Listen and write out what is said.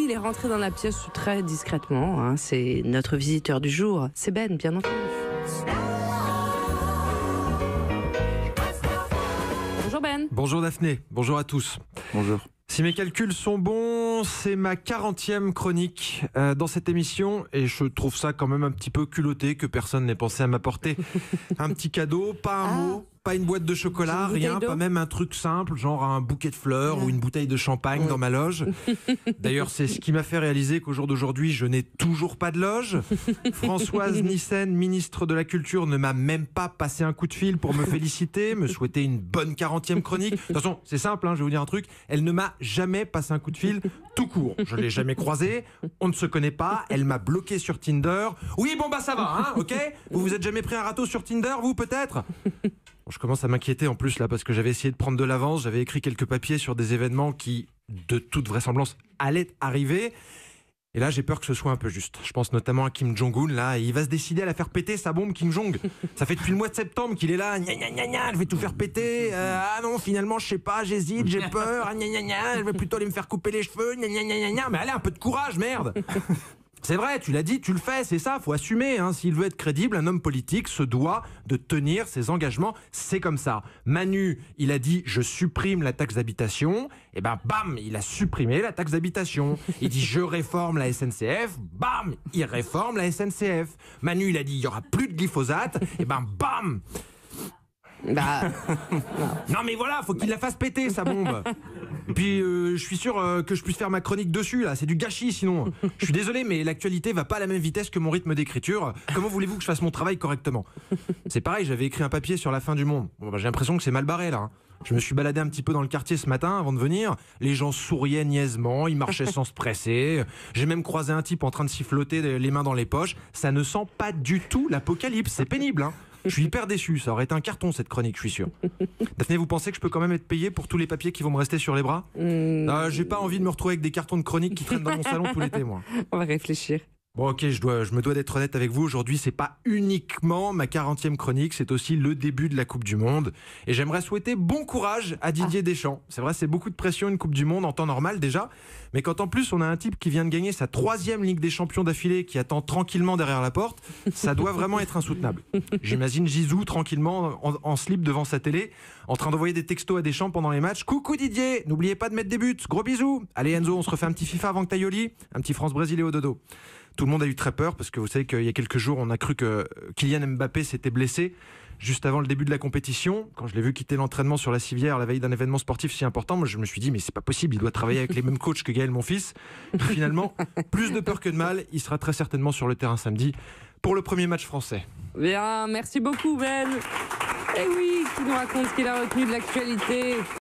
il est rentré dans la pièce très discrètement. Hein. C'est notre visiteur du jour. C'est Ben, bien entendu. Bonjour Ben. Bonjour Daphné, bonjour à tous. Bonjour. Si mes calculs sont bons, c'est ma 40e chronique dans cette émission et je trouve ça quand même un petit peu culotté que personne n'ait pensé à m'apporter un petit cadeau, pas un mot, pas une boîte de chocolat, rien, pas même un truc simple, genre un bouquet de fleurs ou une bouteille de champagne dans ma loge. D'ailleurs, c'est ce qui m'a fait réaliser qu'au jour d'aujourd'hui, je n'ai toujours pas de loge. Françoise Nyssen, ministre de la Culture, ne m'a même pas passé un coup de fil pour me féliciter, me souhaiter une bonne 40e chronique. De toute façon, c'est simple, hein, je vais vous dire un truc, elle ne m'a jamais passé un coup de fil tout court. Je ne l'ai jamais croisée, on ne se connaît pas, elle m'a bloqué sur Tinder. Oui, bon bah ça va, hein, ok. Vous vous êtes jamais pris un râteau sur Tinder, vous peut-être? Je commence à m'inquiéter en plus là parce que j'avais essayé de prendre de l'avance, j'avais écrit quelques papiers sur des événements qui, de toute vraisemblance, allaient arriver. Et là, j'ai peur que ce soit un peu juste. Je pense notamment à Kim Jong-un, là, et il va se décider à la faire péter, sa bombe Kim Jong. Ça fait depuis le mois de septembre qu'il est là, gna gna gna gna, je vais tout faire péter. Ah non, finalement, je sais pas, j'hésite, j'ai peur, gna gna gna, je vais plutôt aller me faire couper les cheveux, gna gna gna gna. Mais allez, un peu de courage, merde. C'est vrai, tu l'as dit, tu le fais, c'est ça, faut assumer. Hein. S'il veut être crédible, un homme politique se doit de tenir ses engagements, c'est comme ça. Manu, il a dit « je supprime la taxe d'habitation », et ben bam, il a supprimé la taxe d'habitation. Il dit « je réforme la SNCF », bam, il réforme la SNCF. Manu, il a dit « il y aura plus de glyphosate », et ben bam. Bah, non mais voilà, faut qu'il la fasse péter sa bombe. Et puis je suis sûr que je puisse faire ma chronique dessus là, c'est du gâchis sinon. Je suis désolé mais l'actualité va pas à la même vitesse que mon rythme d'écriture. Comment voulez-vous que je fasse mon travail correctement? C'est pareil, j'avais écrit un papier sur la fin du monde. Bon, bah, j'ai l'impression que c'est mal barré là. Hein. Je me suis baladé un petit peu dans le quartier ce matin avant de venir. Les gens souriaient niaisement, ils marchaient sans se presser. J'ai même croisé un type en train de siffloter les mains dans les poches. Ça ne sent pas du tout l'apocalypse, c'est pénible hein. Je suis hyper déçu, ça aurait été un carton cette chronique, je suis sûr. Daphné, vous pensez que je peux quand même être payé pour tous les papiers qui vont me rester sur les bras? J'ai pas envie de me retrouver avec des cartons de chronique qui traînent dans mon salon tout l'été, moi. on va réfléchir. Bon ok, je me dois d'être honnête avec vous, aujourd'hui c'est pas uniquement ma 40e chronique, c'est aussi le début de la Coupe du Monde. Et j'aimerais souhaiter bon courage à Didier Deschamps. C'est vrai, c'est beaucoup de pression une Coupe du Monde en temps normal déjà, mais quand en plus on a un type qui vient de gagner sa 3e Ligue des Champions d'affilée, qui attend tranquillement derrière la porte, ça doit vraiment être insoutenable. J'imagine Zizou tranquillement en slip devant sa télé, en train d'envoyer des textos à Deschamps pendant les matchs. Coucou Didier, n'oubliez pas de mettre des buts, gros bisous. Allez Enzo, on se refait un petit FIFA avant que t'ailles au lit, un petit France-Brésil et au dodo. Tout le monde a eu très peur parce que vous savez qu'il y a quelques jours, on a cru que Kylian Mbappé s'était blessé juste avant le début de la compétition. Quand je l'ai vu quitter l'entraînement sur la civière la veille d'un événement sportif si important, moi je me suis dit mais c'est pas possible, il doit travailler avec les mêmes coachs que Gaël Monfils. Finalement, plus de peur que de mal, il sera très certainement sur le terrain samedi pour le premier match français. Bien, merci beaucoup Ben. Et oui, qui nous raconte ce qu'il a retenu de l'actualité.